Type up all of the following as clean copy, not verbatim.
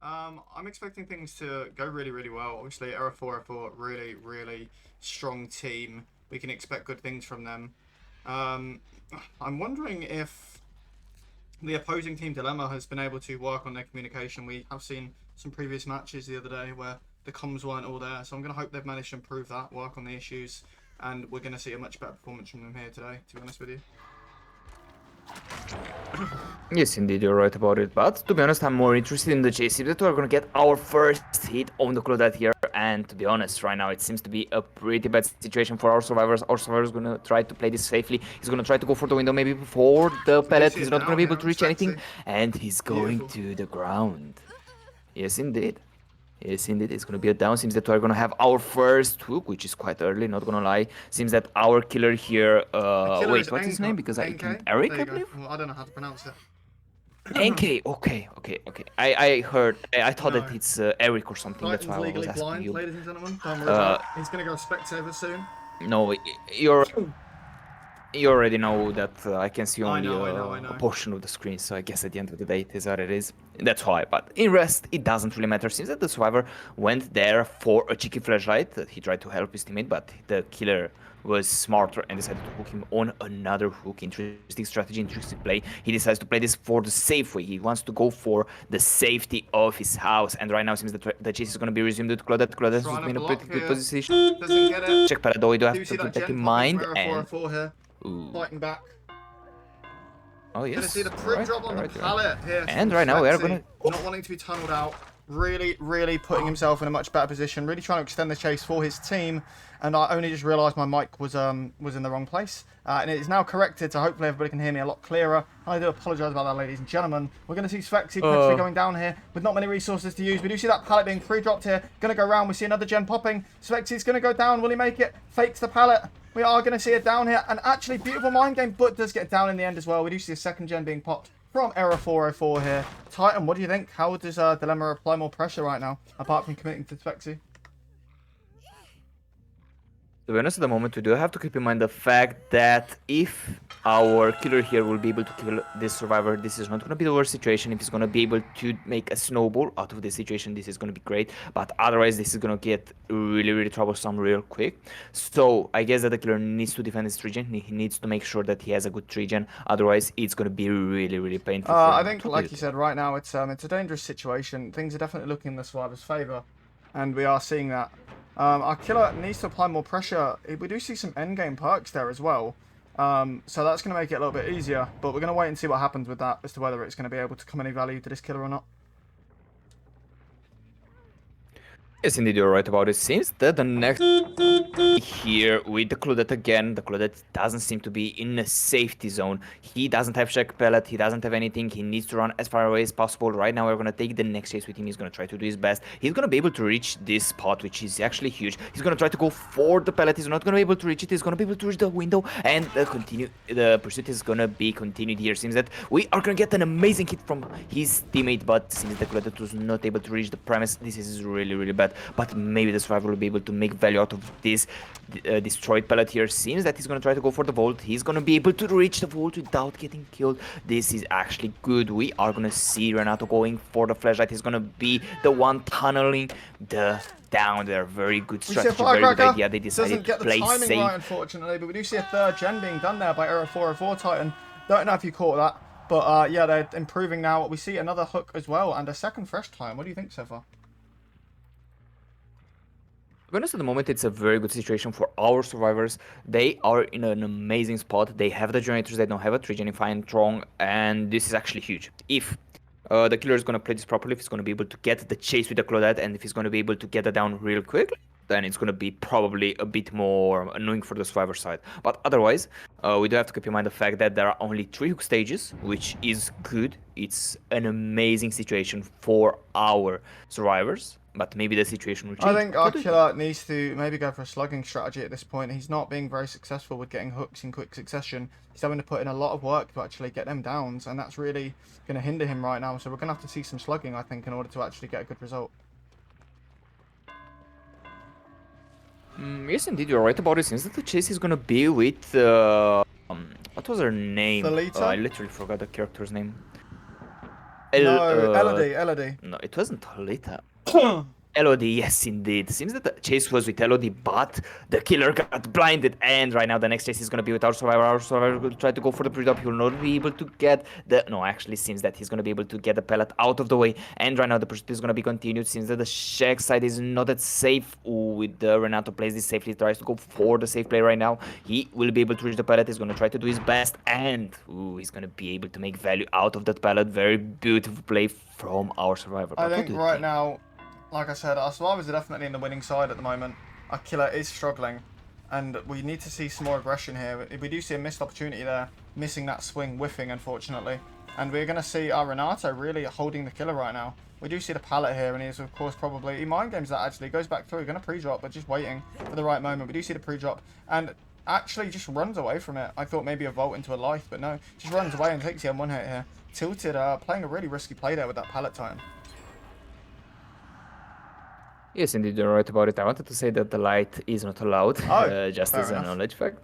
I'm expecting things to go really, really well. Obviously, Error404, really, really strong team. We can expect good things from them. Um, I'm wondering if the opposing team Dilemma has been able to work on their communication. We have seen some previous matches the other day where the comms weren't all there, so I'm going to hope they've managed to improve that, work on the issues, and we're going to see a much better performance from them here today, to be honest with you. Yes, indeed, you're right about it. But to be honest, I'm more interested in the chase. If that we're gonna get our first hit on the Claudette here, and to be honest, right now it seems to be a pretty bad situation for our survivors. Our survivors gonna try to play this safely. He's gonna try to go for the window maybe before the We do pellet. see He's it not gonna down be here able to on reach anything, Spexy. and he's going Beautiful. to the ground. Yes, indeed. Yes, indeed, it's gonna be a down. Seems that we're gonna have our first hook, which is quite early, not gonna lie. Seems that our killer here, The killer wait, is what's his name? Because I can't, NK. Eric, There I you go. believe? Well, I don't know how to pronounce it. NK, okay, okay, okay. I heard, I thought that No. it's Eric or something. That's Titan's why I was legally asking blind, you. ladies and gentlemen. Don't worry about Uh, it. He's going to go spectator soon. no, you're you already know that I can see I only know, I know, I a know. portion of the screen, so I guess at the end of the day it is what it is. That's why. But in rest, it doesn't really matter. Since that the survivor went there for a cheeky flashlight, he tried to help his teammate, but the killer was smarter and decided to hook him on another hook. Interesting strategy, interesting play. He decides to play this for the safe way. He wants to go for the safety of his house. And right now seems that the chase is going to be resumed with Claudette. Claudette Trying is to in a pretty block good here. position. Doesn't get it. Check pallet though, we do Do have you to see keep that that gen in popping from mind. Error And 404 here? ooh. Fighting back. Oh Gonna see yes, the prim drop on the right. pallet here. And From right now we are Spexy. gonna. Not wanting to be tunneled out. Really, really putting himself in a much better position. Really trying to extend the chase for his team. And I only just realised my mic was in the wrong place. And it is now corrected, so hopefully everybody can hear me a lot clearer. I do apologise about that, ladies and gentlemen. We're going to see Spexy potentially going down here with not many resources to use. We do see that pallet being free dropped here. Going to go round. We see another gen popping. Spexy's going to go down. Will he make it? Fakes the pallet. We are going to see it down here. And actually, beautiful mind game, but does get down in the end as well. We do see a second gen being popped from Error404 here. Titan, what do you think? How does Dilemma apply more pressure right now, apart from committing to Spexy? To be honest, at the moment, we do have to keep in mind the fact that if our killer here will be able to kill this survivor, this is not going to be the worst situation. If he's going to be able to make a snowball out of this situation, this is going to be great. But otherwise, this is going to get really, really troublesome real quick. So I guess that the killer needs to defend his regen. He needs to make sure that he has a good regen. Otherwise, it's going to be really, really painful for I him. think, like you said, right now it's a dangerous situation. Things are definitely looking in the survivor's favour, and we are seeing that. Our killer needs to apply more pressure. We do see some endgame perks there as well. So that's going to make it a little bit easier. But we're going to wait and see what happens with that as to whether it's going to be able to come any value to this killer or not. Yes, indeed, you're right about it. Seems that the next here with the Claudette again, the Claudette doesn't seem to be in a safety zone. He doesn't have check pellet, he doesn't have anything, he needs to run as far away as possible. Right now we're gonna take the next chase with him, he's gonna try to do his best. He's gonna be able to reach this spot, which is actually huge. He's gonna try to go for the pellet, he's not gonna be able to reach it, he's gonna be able to reach the window, and the pursuit is gonna be continued here. Seems that we are gonna get an amazing hit from his teammate, but since the Claudette was not able to reach the premise, this is really, really bad. But maybe the survivor will be able to make value out of this destroyed pellet here. Seems that he's gonna try to go for the vault. He's gonna be able to reach the vault without getting killed. This is actually good. We are gonna see Renato going for the flashlight. He's gonna be the one tunneling the down there. Very good strategy, very good idea. They decided to play Timing safe. right, unfortunately, but we do see a third gen being done there by Error404 Titan. Don't know if you caught that, but yeah, they're improving now. We see another hook as well and a second fresh time. What do you think so far? To be honest, at the moment, it's a very good situation for our survivors. They are in an amazing spot. They have the generators, they don't have a Trigenifying Strong, and this is actually huge. If the killer is going to play this properly, if he's going to be able to get the chase with the Claudette, and if he's going to be able to get it down real quickly, then it's going to be probably a bit more annoying for the survivor side. But otherwise, we do have to keep in mind the fact that there are only 3 hook stages, which is good. It's an amazing situation for our survivors. But maybe the situation will change. I think our killer needs to maybe go for a slugging strategy at this point. He's not being very successful with getting hooks in quick succession. He's having to put in a lot of work to actually get them downs, and that's really going to hinder him right now. So we're going to have to see some slugging, I think, in order to actually get a good result. Yes, indeed, you're right about it. Since the chase is gonna be with what was her name? Thalita? I literally forgot the character's name. No, Elodie. No, it wasn't Lolita. LOD, yes, indeed. Seems that the chase was with LOD, but the killer got blinded. And right now, the next chase is going to be with our survivor. Our survivor will try to go for the pre-drop. He will not be able to get the... No, actually, seems that he's going to be able to get the pellet out of the way. And right now, the pursuit is going to be continued. Seems that the Shaq side is not that safe. Ooh, with the Renato plays this safely. He tries to go for the safe play right now. He will be able to reach the pellet. He's going to try to do his best. And, ooh, he's going to be able to make value out of that pellet. Very beautiful play from our survivor. I think right now... Like I said, our survivors are definitely in the winning side at the moment. Our killer is struggling, and we need to see some more aggression here. We do see a missed opportunity there, missing that swing, whiffing, unfortunately. And we're going to see our Renato really holding the killer right now. We do see the pallet here, and he's, of course, probably... He mind games that, actually. Goes back through, going to pre-drop, but just waiting for the right moment. We do see the pre-drop, and actually just runs away from it. I thought maybe a vault into a life, but no. Just runs away and takes the M1 hit here. Tilted, playing a really risky play there with that pallet time. Yes, indeed, you're right about it. I wanted to say that the light is not allowed, just as a knowledge fact.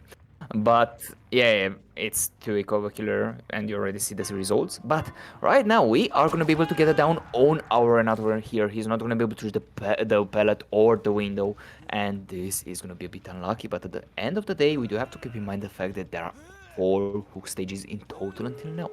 But yeah, it's 2 cover killer, and you already see the results. But right now, we are going to be able to get it down on our Renato here. He's not going to be able to reach the pellet or the window, and this is going to be a bit unlucky. But at the end of the day, we do have to keep in mind the fact that there are 4 hook stages in total until now.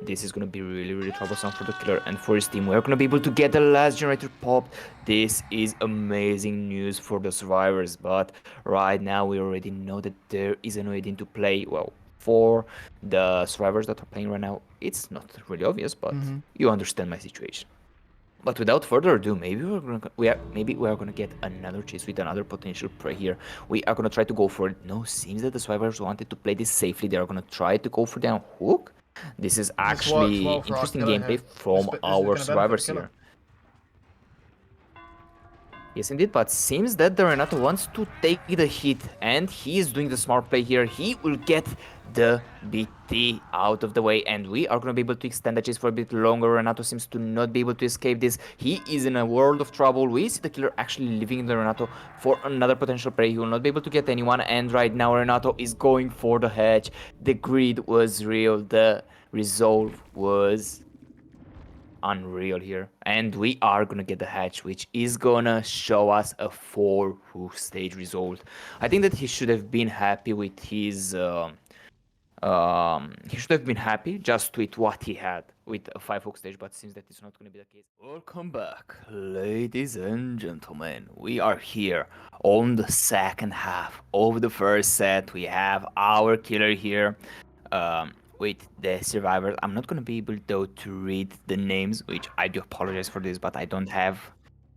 This is going to be really, really troublesome for the killer and for his team. We're going to be able to get the last generator popped. This is amazing news for the survivors. But right now, we already know that there is an way into play. Well, for the survivors that are playing right now, it's not really obvious, but you understand my situation. But without further ado, maybe we are gonna get another chase with another potential prey here. We are gonna try to go for it. No, seems that the survivors wanted to play this safely. They are gonna try to go for the hook. This is actually interesting gameplay from our survivors here. Yes, indeed, but seems that the Renato wants to take the hit, and he is doing the smart play here. He will get the BT out of the way, and we are going to be able to extend the chase for a bit longer. Renato seems to not be able to escape this. He is in a world of trouble. We see the killer actually leaving the Renato for another potential prey. He will not be able to get anyone, and right now Renato is going for the hedge. The greed was real. The resolve was unreal here, and we are gonna get the hatch, which is gonna show us a 4 hook stage result. I think that he should have been happy with his he should have been happy just with what he had with a 5 hook stage, but seems that it's not gonna be the case. Welcome back, ladies and gentlemen. We are here on the second half of the first set. We have our killer here with the survivors. I'm not gonna be able though to read the names, which I do apologize for this, but I don't have.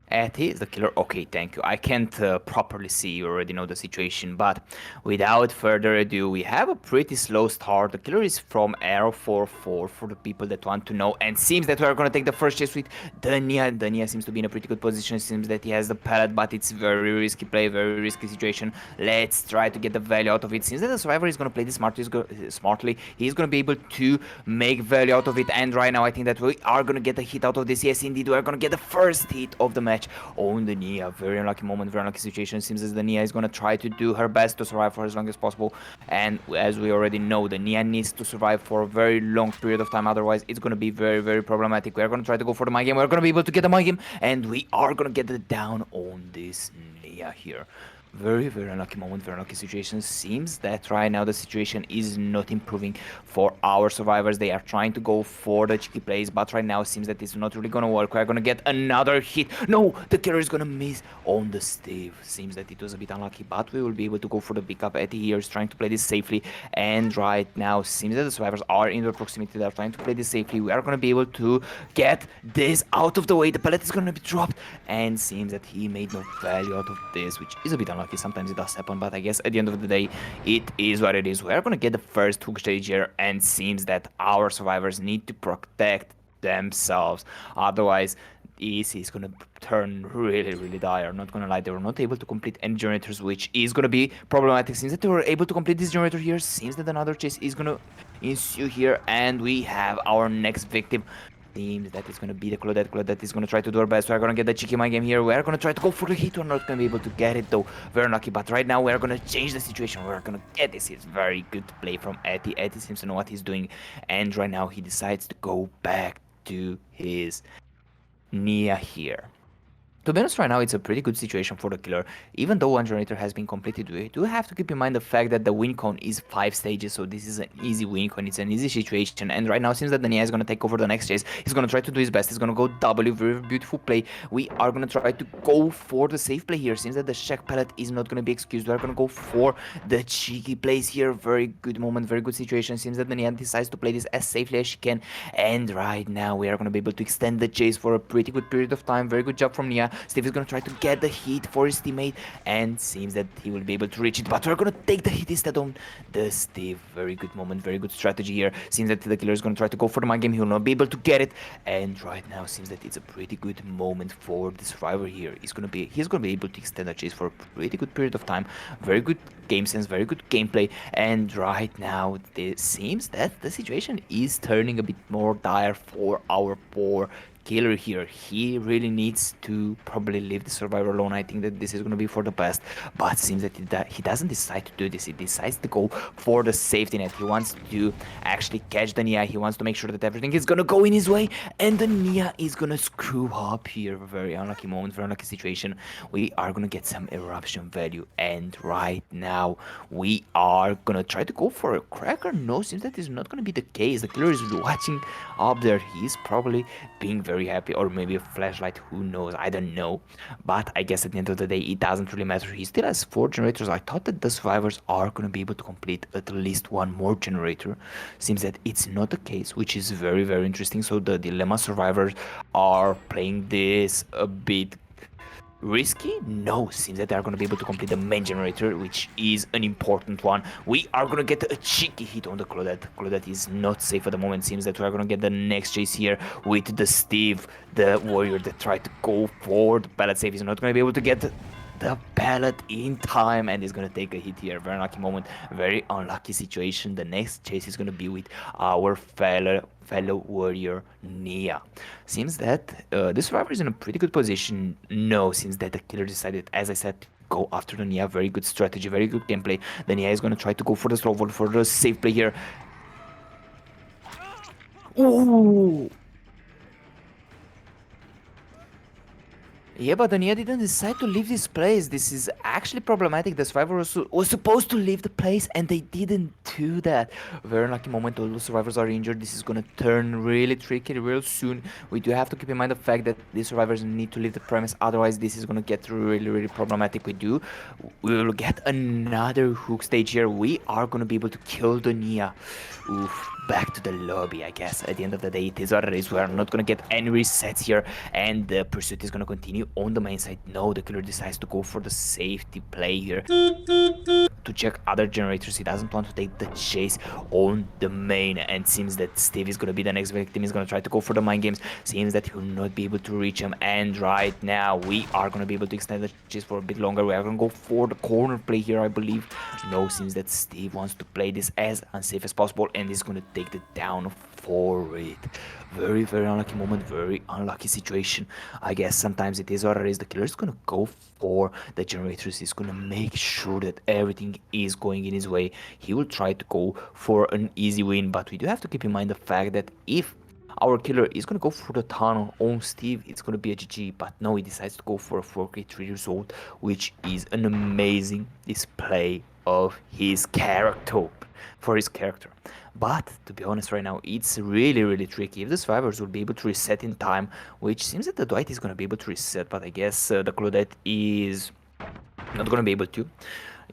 Etty is the killer. Okay, thank you. I can't properly see. You already know the situation, but without further ado, we have a pretty slow start. The killer is from Error404 for the people that want to know, and seems that we are gonna take the first chase with Dania. Dania seems to be in a pretty good position. Seems that he has the pallet, but it's very risky play, very risky situation. Let's try to get the value out of it. Seems that the survivor is gonna play this smartly. He's gonna be able to make value out of it, and right now I think that we are gonna get a hit out of this. Yes, indeed, we are gonna get the first hit of the match on the Nia. Very unlucky moment, very unlucky situation. Seems as the Nia is gonna try to do her best to survive for as long as possible, and as we already know, the Nia needs to survive for a very long period of time, otherwise it's gonna be very, very problematic. We are gonna try to go for the mind game. We're gonna be able to get the mind game, and we are gonna get it down on this Nia here. Very, very unlucky moment, very unlucky situation. Seems that right now the situation is not improving for our survivors. They are trying to go for the cheeky plays, but right now it seems that it's not really gonna work. We're gonna get another hit. No, the killer is gonna miss on the Steve. Seems that it was a bit unlucky, but we will be able to go for the pickup. Etty here is trying to play this safely, and right now seems that the survivors are in their proximity. They're trying to play this safely. We are gonna be able to get this out of the way. The pellet is gonna be dropped, and seems that he made no value out of this, which is a bit unlucky. Sometimes it does happen, but I guess at the end of the day, it is what it is. We're gonna get the first hook stage here, and seems that our survivors need to protect themselves. Otherwise, this is gonna turn really, really dire. I'm not gonna lie, they were not able to complete any generators, which is gonna be problematic. Seems that they were able to complete this generator here. Seems that another chase is gonna ensue here, and we have our next victim. Seems that it's gonna be the Claudette. Claudette is gonna try to do her best. We're gonna get the cheeky mind game here. We're gonna try to go for the hit. We're not gonna be able to get it though. Very unlucky, but right now we're gonna change the situation. We're gonna get this. It's very good play from Etty. Etty seems to know what he's doing, and right now he decides to go back to his Nia here. To be honest, right now it's a pretty good situation for the killer. Even though one generator has been completed, we do have to keep in mind the fact that the win con is 5 stages, so this is an easy win con, it's an easy situation. And right now, seems that the Nia is gonna take over the next chase. He's gonna try to do his best, he's gonna go W, very beautiful play. We are gonna try to go for the safe play here. Seems that the check pellet is not gonna be excused. We are gonna go for the cheeky plays here. Very good moment, very good situation. Seems that the Nia decides to play this as safely as she can. And right now, we are gonna be able to extend the chase for a pretty good period of time. Very good job from Nia. Steve is gonna try to get the hit for his teammate, and seems that he will be able to reach it, but we're gonna take the hit instead on the Steve. Very good moment, very good strategy here. Seems that the killer is gonna try to go for the mind game, he will not be able to get it, and right now seems that it's a pretty good moment for the survivor here. He's gonna be able to extend the chase for a pretty good period of time. Very good game sense, very good gameplay, and right now it seems that the situation is turning a bit more dire for our poor killer here. He really needs to probably leave the survivor alone. I think that this is going to be for the best, but seems that he doesn't decide to do this. He decides to go for the safety net. He wants to actually catch the Nia. He wants to make sure that everything is going to go in his way, and the Nia is going to screw up here. Very unlucky moment, very unlucky situation. We are going to get some eruption value, and right now we are going to try to go for a cracker. No, seems that is not going to be the case. The killer is watching up there. He's probably being very happy, or maybe a flashlight, who knows, I don't know. But I guess at the end of the day it doesn't really matter. He still has 4 generators. I thought that the survivors are going to be able to complete at least 1 more generator. Seems that it's not the case, which is very, very interesting. So the dilemma survivors are playing this a bit risky? No, seems that they are going to be able to complete the main generator, which is an important one. We are going to get a cheeky hit on the Claudette. Claudette is not safe at the moment. Seems that we are going to get the next chase here with the Steve, the warrior that tried to go for the pallet safe. He's not going to be able to get the pallet in time, and he's going to take a hit here. Very unlucky moment, very unlucky situation. The next chase is going to be with our fellow warrior Nia. Seems that the survivor is in a pretty good position. No, seems that the killer decided, as I said, to go after the Nia. Very good strategy, very good gameplay. The Nia is going to try to go for the slow vote, for the safe play here. Ooh! Yeah, but the Nia didn't decide to leave this place. This is actually problematic. The survivor was supposed to leave the place, and they didn't do that. Very lucky moment. All the survivors are injured. This is gonna turn really tricky real soon. We do have to keep in mind the fact that these survivors need to leave the premise. Otherwise, this is gonna get really, really problematic. We will get another hook stage here. We are gonna be able to kill the Nia. Oof. Back to the lobby, I guess. At the end of the day, it is what it is. We are not gonna get any resets here, and the pursuit is gonna continue on the main side. No, the killer decides to go for the safety play here to check other generators. He doesn't want to take the chase on the main, and seems that Steve is gonna be the next victim. He's gonna try to go for the mind games. Seems that he will not be able to reach him, and right now we are gonna be able to extend the chase for a bit longer. We are gonna go for the corner play here, I believe. No, seems that Steve wants to play this as unsafe as possible, and he's gonna take the down for it. Very, very unlucky moment, very unlucky situation. I guess sometimes it is what it is. The killer is gonna go for the generators. He's gonna make sure that everything is going in his way. He will try to go for an easy win, but we do have to keep in mind the fact that if our killer is gonna go for the tunnel on Steve, it's gonna be a GG, but no, he decides to go for a 4K3 result, which is an amazing display of his character, for his character. But to be honest, right now it's really, really tricky. If the survivors will be able to reset in time, which seems that the Dwight is gonna be able to reset, but I guess the Claudette is not gonna be able to.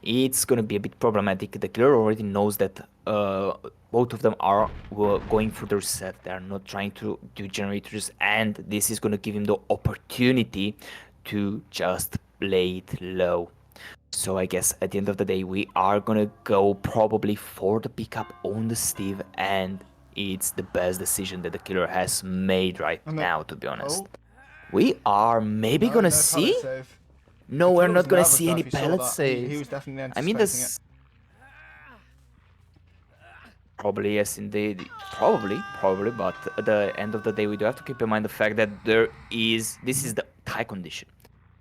It's gonna be a bit problematic. The killer already knows that both of them are going for the reset. They are not trying to do generators, and this is gonna give him the opportunity to just play it low. So I guess at the end of the day, we are gonna go probably for the pickup on the Steve, and it's the best decision that the killer has made right now, to be honest. We are maybe gonna see? No, we're not gonna see any pellets saves. He was definitely I mean, this... Probably, yes, indeed. Probably, but at the end of the day, we do have to keep in mind the fact that this is the tie condition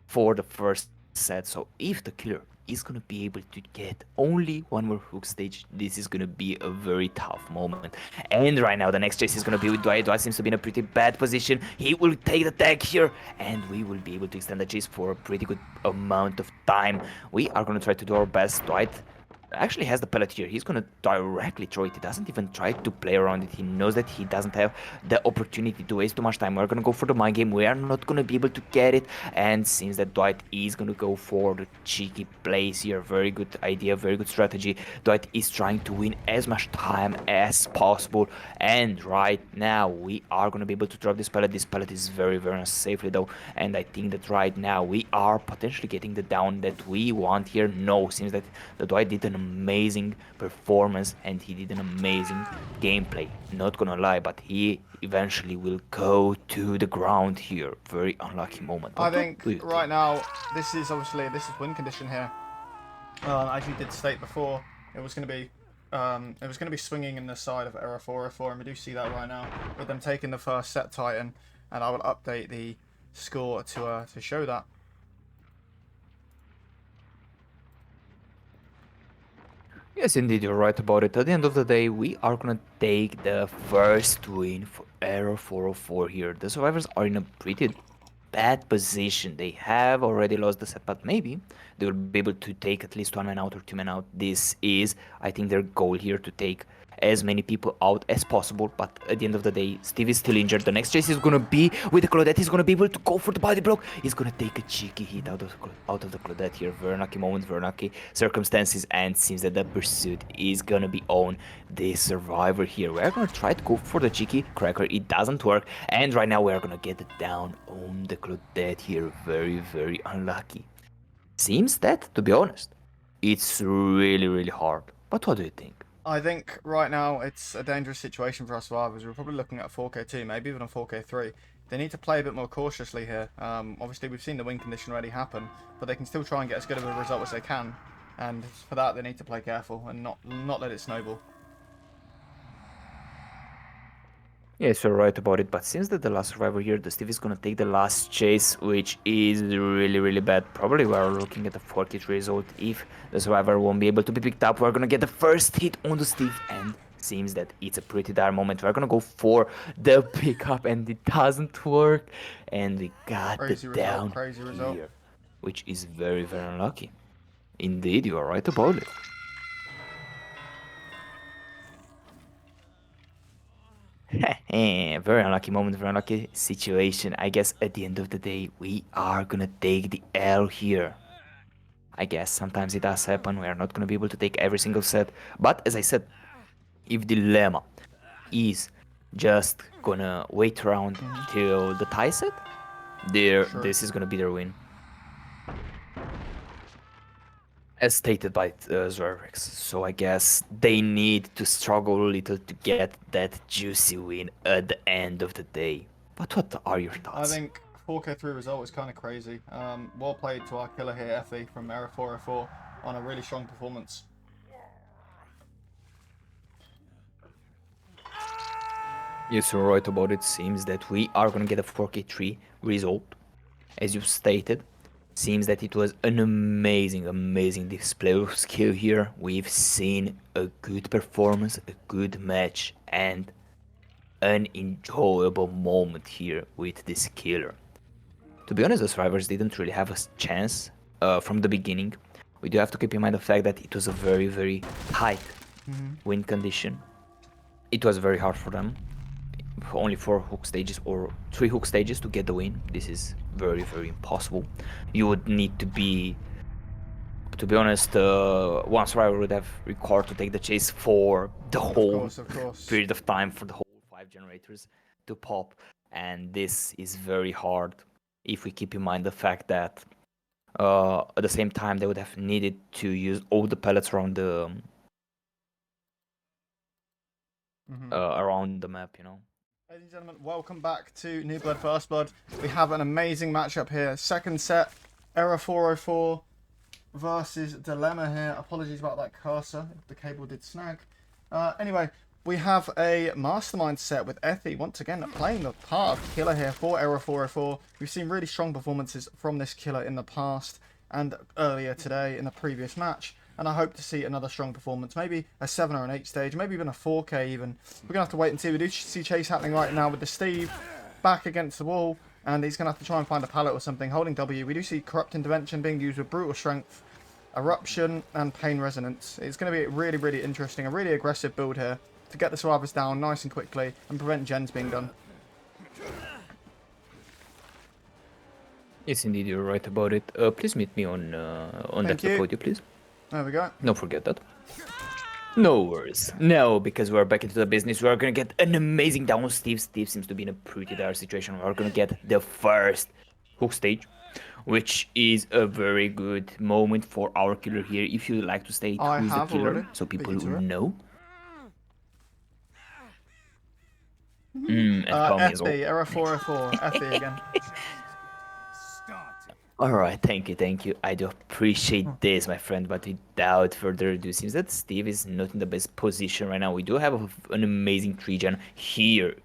for the first set. So if the killer is going to be able to get only one more hook stage. This is going to be a very tough moment. And right now, the next chase is going to be with Dwight. Dwight seems to be in a pretty bad position. He will take the tag here, and we will be able to extend the chase for a pretty good amount of time. We are going to try to do our best. Dwight actually has the pellet here. He's gonna directly throw it. He doesn't even try to play around it. He knows that he doesn't have the opportunity to waste too much time. We're gonna go for the mind game. We are not gonna be able to get it, and seems that Dwight is gonna go for the cheeky plays here. Very good idea, very good strategy. Dwight is trying to win as much time as possible, and right now we are gonna be able to drop this pellet. This pellet is very, very unsafely though, and I think that right now we are potentially getting the down that we want here. No, seems that the Dwight did an amazing performance and he did an amazing gameplay, not gonna lie, but he eventually will go to the ground here. Very unlucky moment. I think right now this is win condition here. As you did state before, it was going to be swinging in the side of Error404, and we do see that right now with them taking the first set Titan, and I will update the score to show that. Yes, indeed, you're right about it. At the end of the day, we are gonna take the first win for Error404 here. The survivors are in a pretty bad position. They have already lost the set, but maybe they will be able to take at least one man out or two men out. This is, I think, their goal here, to take as many people out as possible. But at the end of the day, Steve is still injured. The next chase is gonna be with the Claudette. He's gonna be able to go for the body block. He's gonna take a cheeky hit out of the Claudette here. Very lucky moment, very lucky circumstances, and seems that the pursuit is gonna be on the survivor here. We're gonna try to go for the cheeky cracker. It doesn't work, and right now we're gonna get it down on the Claudette here. Very, very unlucky. Seems that, to be honest, it's really, really hard. But what do you think? I think right now it's a dangerous situation for our survivors. We're probably looking at 4K2, maybe even a 4K3. They need to play a bit more cautiously here. Obviously, we've seen the win condition already happen, but they can still try and get as good of a result as they can. And for that, they need to play careful and not let it snowball. Yes, you're right about it, but since that the last survivor here, the Steve is gonna take the last chase, which is really, really bad. Probably we're looking at a 4-hit result. If the survivor won't be able to be picked up, we're gonna get the first hit on the Steve, and seems that it's a pretty dire moment. We're gonna go for the pickup, and it doesn't work, and we got the down here, which is very, very unlucky. Indeed, you are right about it. Very unlucky moment, very unlucky situation. I guess at the end of the day, we are gonna take the L here. I guess sometimes it does happen. We are not gonna be able to take every single set. But as I said, if Dilemma is just gonna wait around till the tie set, this is gonna be their win. As stated by Zwerix, so I guess they need to struggle a little to get that juicy win at the end of the day. But what are your thoughts? I think 4K3 result is kind of crazy. Well played to our killer here, Effie, from Error404, on a really strong performance. Yes, you're right about it. Seems that we are gonna get a 4K3 result, as you stated. Seems that it was an amazing display of skill here. We've seen a good performance, a good match, and an enjoyable moment here with this killer. To be honest, the survivors didn't really have a chance from the beginning. We do have to keep in mind the fact that it was a very, very tight win condition. It was very hard for them. Only 4 hook stages or 3 hook stages to get the win. This is very, very impossible. You would need to be honest, one survivor would have required to take the chase for the whole period of time, for the whole 5 generators to pop, and this is very hard if we keep in mind the fact that at the same time they would have needed to use all the pellets around the around the map, you know. Ladies and gentlemen, welcome back to New Blood First Blood. We have an amazing matchup here. Second set, Error404 versus Dilemma here. Apologies about that cursor, the cable did snag. Anyway, we have a Mastermind set with Effie, once again playing the part of killer here for Error404. We've seen really strong performances from this killer in the past. and earlier today in the previous match. And I hope to see another strong performance, maybe a 7 or an 8 stage, maybe even a 4K even. We're going to have to wait and see. We do see chase happening right now with the Steve back against the wall, and he's going to have to try and find a pallet or something, holding W. We do see Corrupt Intervention being used with Brutal Strength, Eruption, and Pain Resonance. It's going to be really, really interesting, a really aggressive build here to get the survivors down nice and quickly and prevent gens being done. Yes, indeed, you're right about it. Please meet me on that podium, please. There we go. Don't forget that. No worries. No, because we're back into the business. We're gonna get an amazing down. Steve seems to be in a pretty dire situation. We're gonna get the first hook stage, which is a very good moment for our killer here. If you like to state who's the killer, already. so people will know. And FB, as well. Error404, FB again. Alright, thank you. I do appreciate this, my friend, but without further ado, seems that Steve is not in the best position right now. We do have an amazing 3-gen here.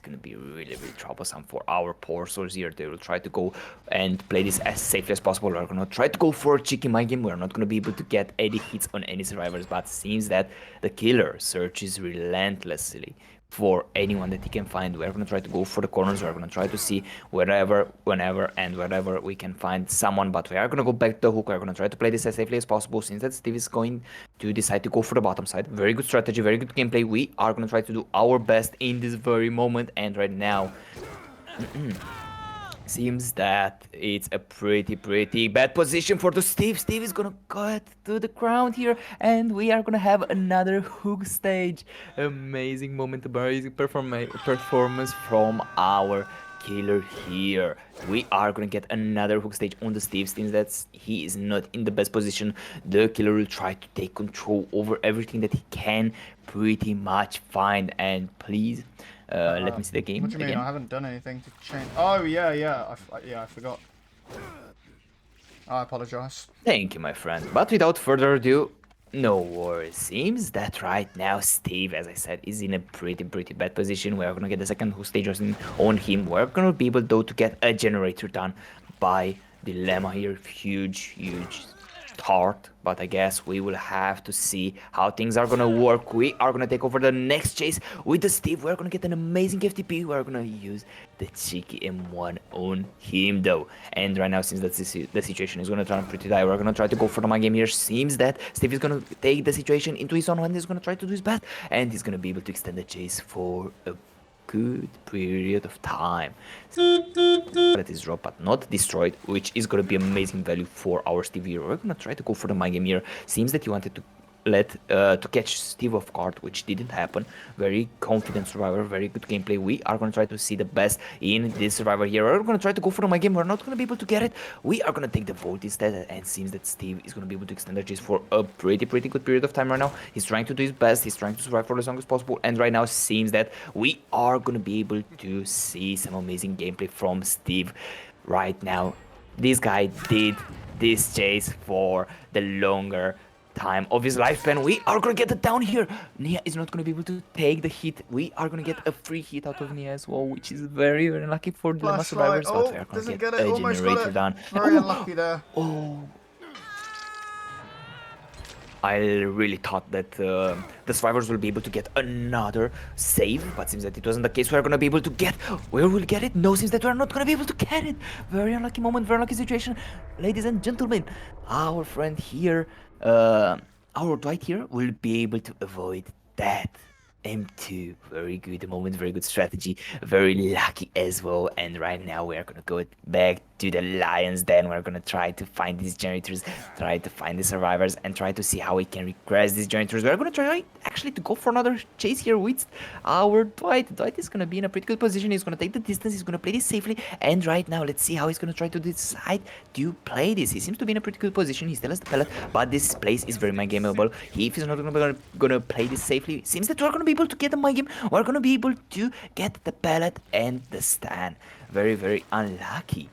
Gonna be really, really troublesome for our poor souls here. They will try to go and play this as safely as possible. We're gonna try to go for a cheeky mind game. We're not gonna be able to get any hits on any survivors, but seems that the killer searches relentlessly for anyone that he can find. We're gonna try to go for the corners. We're gonna try to see wherever, whenever, and wherever we can find someone, but we are gonna go back to the hook. We're gonna try to play this as safely as possible, since that Steve is going to decide to go for the bottom side. Very good strategy, very good gameplay. We are gonna try to do our best in this very moment, and right now seems that it's a pretty bad position for the Steve. Steve is gonna cut to the ground here, and we are gonna have another hook stage. Amazing moment, amazing performance from our killer here. We are gonna get another hook stage on the Steve, since that he is not in the best position. The killer will try to take control over everything that he can pretty much find. And please let me see the game. What do you mean? Again. I haven't done anything to change. Oh, yeah, I forgot. I apologize. Thank you, my friend. But without further ado, no worries. Seems that right now Steve, as I said, is in a pretty bad position. We're gonna get the second hook stage on him. We're gonna be able, though, to get a generator done by Dilemma here. Huge start, but I guess we will have to see how things are gonna work. We are gonna take over the next chase with the Steve. We're gonna get an amazing FTP. We're gonna use the cheeky M1 on him, though. And right now, since the situation is gonna turn pretty dire, we're gonna try to go for the mind game here. Seems that Steve is gonna take the situation into his own hand. He's gonna try to do his best, and he's gonna be able to extend the chase for a good period of time. That is dropped but not destroyed, which is gonna be amazing value for our Steve here. We're gonna try to go for the mind game here. Seems that he wanted to to catch Steve off guard, which didn't happen. Very confident survivor, very good gameplay. We are gonna try to see the best in this survivor here. We're gonna try to go for the mind game. We're not gonna be able to get it. We are gonna take the vote instead, and seems that Steve is gonna be able to extend the chase for a pretty good period of time right now. He's trying to do his best. He's trying to survive for as long as possible, and right now seems that we are gonna be able to see some amazing gameplay from Steve right now. This guy did this chase for the longer time of his lifespan. We are gonna get it down here. Nia is not gonna be able to take the hit. We are gonna get a free hit out of Nia as well, which is very unlucky for the survivors. But we are gonna get a generator done. Very unlucky there. I really thought that the survivors will be able to get another save, but seems that it wasn't the case. We're gonna be able to get... Where will we get it? No, seems that we're not gonna be able to get it. Very unlucky moment, very unlucky situation. Ladies and gentlemen, our friend here, our Dwight here, will be able to avoid that. M2, very good moment, very good strategy, very lucky as well. And right now we're gonna go back to the Lions Den. We're gonna try to find these generators, try to find the survivors, and try to see how we can regress these generators. We're gonna try actually to go for another chase here with our Dwight. Dwight is gonna be in a pretty good position. He's gonna take the distance, he's gonna play this safely, and right now let's see how he's gonna try to decide to play this. He seems to be in a pretty good position. He still has the pellet, but this place is very mind gameable. If he's not gonna play this safely, seems that we're gonna be able to get the mind game. We're gonna be able to get the pellet and the stand. Very unlucky.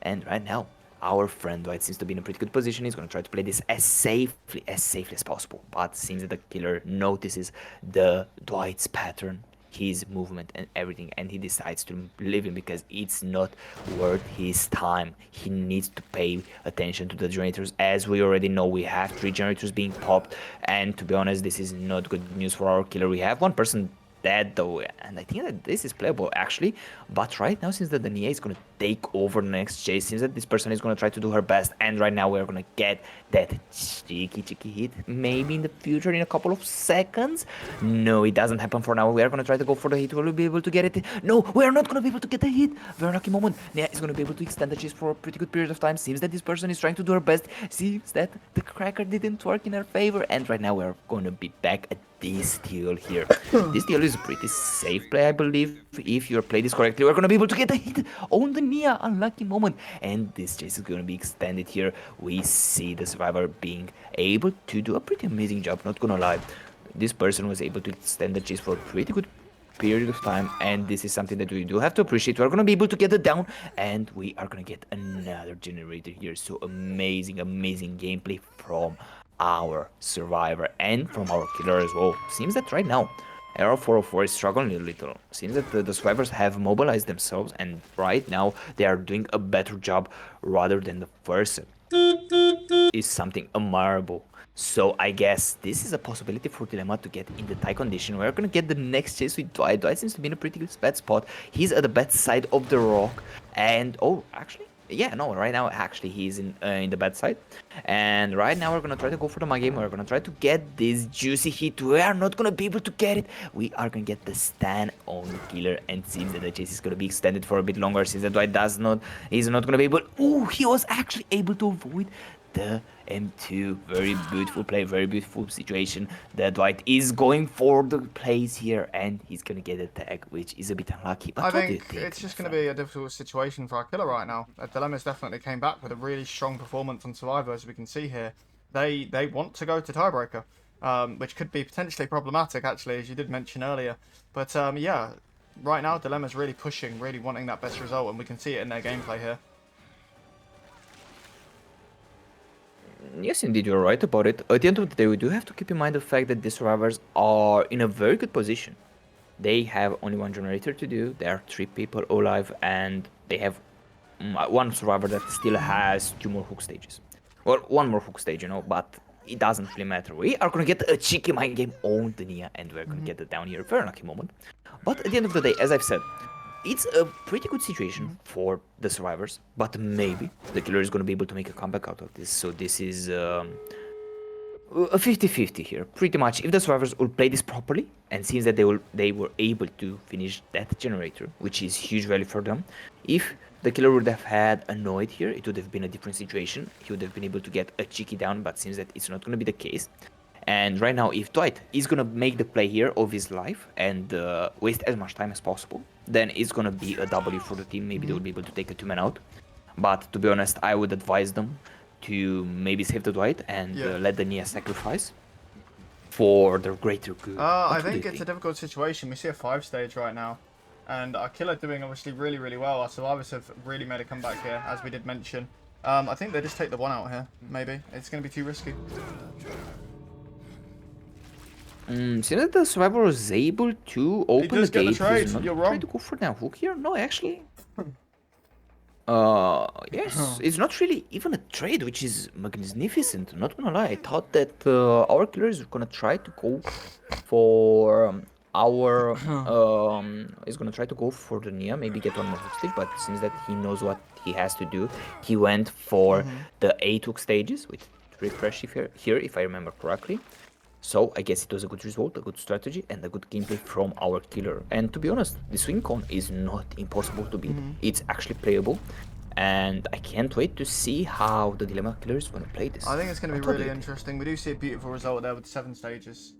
And right now our friend Dwight seems to be in a pretty good position. He's gonna try to play this as safely as possible, but seems that the killer notices the Dwight's pattern. his movement and everything, and he decides to leave him because it's not worth his time. He needs to pay attention to the generators. As we already know, we have 3 generators being popped, and to be honest, this is not good news for our killer. We have one person dead though, and I think that this is playable actually. But right now, since that the Nia is gonna take over the next chase, seems that this person is gonna try to do her best, and right now we're gonna get that cheeky hit. Maybe in the future, in a couple of seconds. No, it doesn't happen for now. We are gonna try to go for the hit. Will we be able to get it? No, we are not gonna be able to get the hit. Very lucky moment. Nia is gonna be able to extend the chase for a pretty good period of time. Seems that this person is trying to do her best. Seems that the cracker didn't work in her favor, and right now we're gonna be back at this deal here. This deal is a pretty safe play, I believe. If you play this correctly, we're gonna be able to get a hit on the Nia. Unlucky moment, and this chase is gonna be extended here. We see the survivor being able to do a pretty amazing job, not gonna lie. This person was able to extend the chase for a pretty good period of time, and this is something that we do have to appreciate. We're gonna be able to get it down, and we are gonna get another generator here. So amazing gameplay from our survivor and from our killer as well. Seems that right now Error404 is struggling a little. Seems that the survivors have mobilized themselves, and right now they are doing a better job rather than the first set. Is something admirable. So I guess this is a possibility for Dilemma to get in the tie condition. We're gonna get the next chase with Dwight. Dwight seems to be in a pretty bad spot. He's at the bad side of the rock, and oh, actually, yeah, no, right now actually he's in the bad side, and right now we're gonna try to go for the my game. We're gonna try to get this juicy hit. We are not gonna be able to get it. We are gonna get the stand on the killer, and seems that the chase is gonna be extended for a bit longer. Since that Dwight is not gonna be able. Oh, he was actually able to avoid the M2. Very beautiful play, very beautiful situation. The Dwight is going for the plays here, and he's gonna get a tag, which is a bit unlucky. But I think it's just going to be a difficult situation for our killer right now. Dilemma's definitely came back with a really strong performance on Survivor, as we can see here. They want to go to tiebreaker, which could be potentially problematic, actually, as you did mention earlier. But yeah, right now Dilemma's really pushing, really wanting that best result, and we can see it in their gameplay here. Yes, indeed, you're right about it. At the end of the day, we do have to keep in mind the fact that the survivors are in a very good position. They have only 1 generator to do. There are 3 people alive, and they have 1 survivor that still has 2 more hook stages. Well, 1 more hook stage, you know, but it doesn't really matter. We are gonna get a cheeky mind game on the Nia, and we're gonna get it down here. Very lucky moment. But at the end of the day, as I've said, it's a pretty good situation for the survivors, but maybe the killer is going to be able to make a comeback out of this. So this is a 50-50 here, pretty much. If the survivors will play this properly, and seems that they were able to finish that generator, which is huge value for them. If the killer would have had a Noid here, it would have been a different situation. He would have been able to get a cheeky down, but seems that it's not going to be the case. And right now, if Dwight is gonna make the play here of his life and waste as much time as possible, then it's gonna be a W for the team. Maybe they will be able to take a 2-man out. But to be honest, I would advise them to maybe save the Dwight and let the Nia sacrifice for the greater good. I think it's a difficult situation. We see a 5-stage right now, and our killer doing obviously really well. Our survivors have really made a comeback here, as we did mention. I think they just take the 1 out here. Maybe it's gonna be too risky. Seems that the survivor was able to open the gate. He's not trying to go for that hook here. No, actually. Yes, it's not really even a trade, which is magnificent. Not gonna lie, I thought that our killer is gonna try to go for is gonna try to go for the Nia, maybe get 1 more hook stage. But since that he knows what he has to do, he went for the 8 hook stages with refresh here, if I remember correctly. So I guess it was a good result, a good strategy, and a good gameplay from our killer. And to be honest, the swing con is not impossible to beat. It's actually playable, and I can't wait to see how the Dilemma killer is going to play this. I think it's going to be really interesting. We do see a beautiful result there with 7 stages.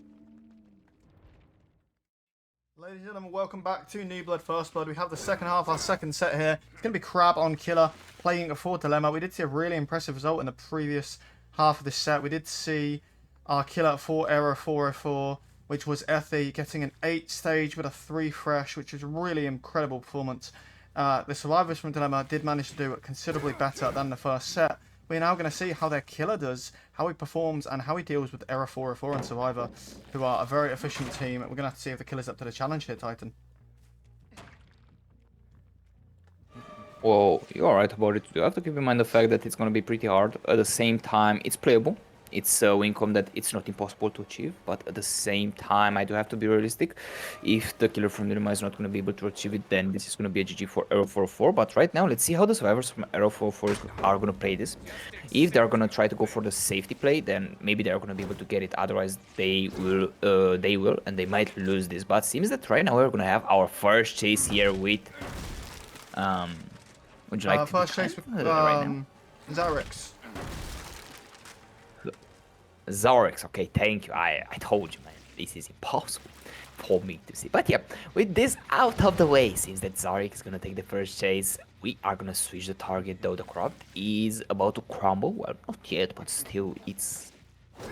Ladies and gentlemen, welcome back to New Blood First Blood. We have the second half, our second set here. It's going to be Crab on Killer, playing for Dilemma. We did see a really impressive result in the previous half of this set. We did see our killer for Error404, which was Ethy, getting an 8 stage with a 3 fresh, which was a really incredible performance. The survivors from Dilemma did manage to do it considerably better than the first set, we're now going to see how their killer does, how he performs, and how he deals with Error404 and Survivor, who are a very efficient team. We're going to have to see if the killer's up to the challenge here, Titan. Well, you're right about it. You have to keep in mind the fact that it's going to be pretty hard. At the same time, it's playable. It's a income that it's not impossible to achieve, but at the same time, I do have to be realistic. If the killer from Nirma is not going to be able to achieve it, then this is going to be a GG for Error404. But right now, let's see how the survivors from Error404 are going to play this. If they're going to try to go for the safety play, then maybe they're going to be able to get it. Otherwise, they will, and they might lose this. But seems that right now we're going to have our first chase here with, would you like to first chase with right now? Zarix. Zarix, okay, thank you. I told you, man, this is impossible for me to see. But yeah, with this out of the way, seems that Zarix is gonna take the first chase. We are gonna switch the target, though the crop is about to crumble. Well, not yet, but still, it's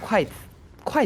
quite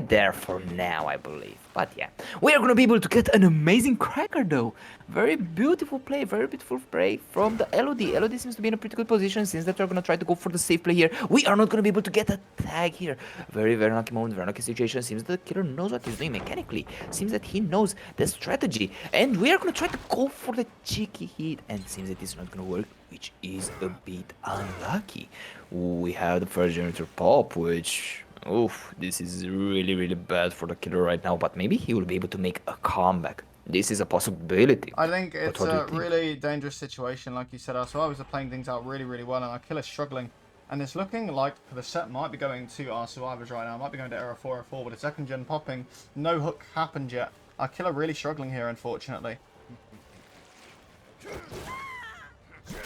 there for now, I believe. But yeah, we are gonna be able to get an amazing cracker, though. Very beautiful play from the LOD. LOD seems to be in a pretty good position since that we're gonna try to go for the safe play here. We are not gonna be able to get a tag here. Very lucky moment, very lucky situation. Seems that the killer knows what he's doing mechanically. Seems that he knows the strategy. And we are gonna try to go for the cheeky hit. And seems that it's not gonna work, which is a bit unlucky. We have the first generator pop, which... oof, this is really bad for the killer right now, but maybe he will be able to make a comeback. This is a possibility. I think it's a really dangerous situation, like you said. Our survivors are playing things out really well, and our killer's struggling. And it's looking like the set might be going to our survivors right now. It might be going to Error404, with a second gen popping. No hook happened yet. Our killer really struggling here, unfortunately.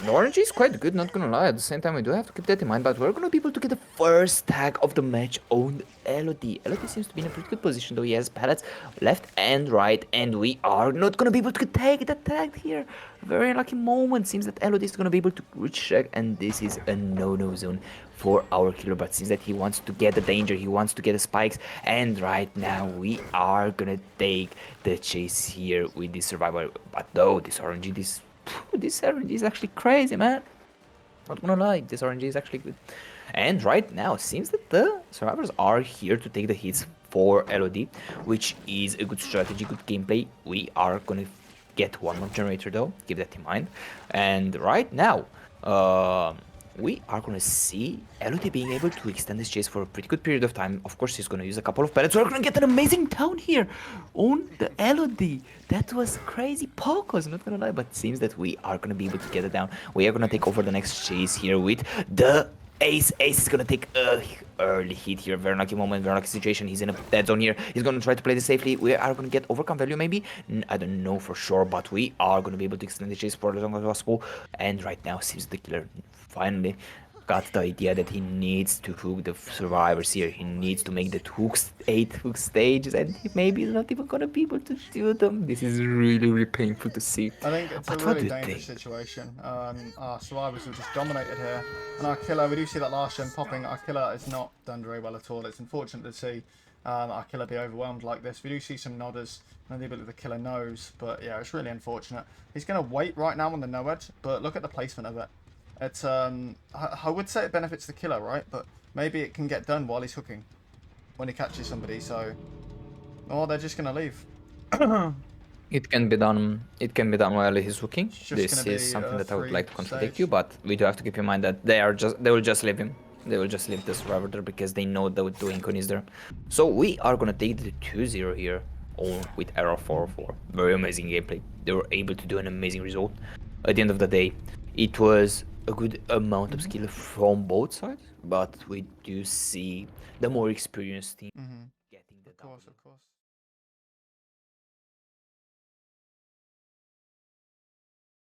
The RNG is quite good, not gonna lie. At the same time, we do have to keep that in mind, but we're gonna be able to get the first tag of the match on LOD. LOD seems to be in a pretty good position, though. He has pallets left and right, and we are not gonna be able to take the tag here. Very lucky moment. Seems that LOD is gonna be able to reach check, and this is a no-no zone for our killer, but seems that he wants to get the danger, he wants to get the spikes, and right now we are gonna take the chase here with this survivor. But though, this RNG, this RNG is actually crazy, man. Not gonna lie, this RNG is actually good. And right now, it seems that the survivors are here to take the hits for LOD, which is a good strategy, good gameplay. We are gonna get one more generator, though, keep that in mind. And right now, we are gonna see LOD being able to extend this chase for a pretty good period of time. Of course, he's gonna use a couple of pellets. We're gonna get an amazing down here on the LOD. That was crazy Pocos, not gonna lie, but it seems that we are gonna be able to get it down. We are gonna take over the next chase here with the Ace. Ace is gonna take a early hit here. Very lucky moment, very lucky situation. He's in a dead zone here. He's gonna try to play this safely. We are gonna get overcome value, maybe. I don't know for sure, but we are gonna be able to extend the chase for as long as possible. And right now, seems the killer finally got the idea that he needs to hook the survivors here. He needs to make the 8 hook stages, and he maybe is not even gonna be able to do them. This is really painful to see. I think it's a really dangerous situation. Our survivors have just dominated here, and our killer, we do see that last gen popping. Our killer is not done very well at all. It's unfortunate to see our killer be overwhelmed like this. We do see some nodders, and the the killer knows, but yeah, it's really unfortunate. He's gonna wait right now on the no-ed, but look at the placement of it. It's I would say it benefits the killer, right? But maybe it can get done while he's hooking, when he catches somebody. So, or they're just gonna leave. It can be done. It can be done while he's hooking. This is something that I would like to contradict you, but we do have to keep in mind that they will just leave him. They will just leave the survivor there because they know that the Incon is there. So we are gonna take the 2-0 here, all with Error404. Very amazing gameplay. They were able to do an amazing result. At the end of the day, it was a good amount of skill from both sides, but we do see the more experienced team getting the Of course.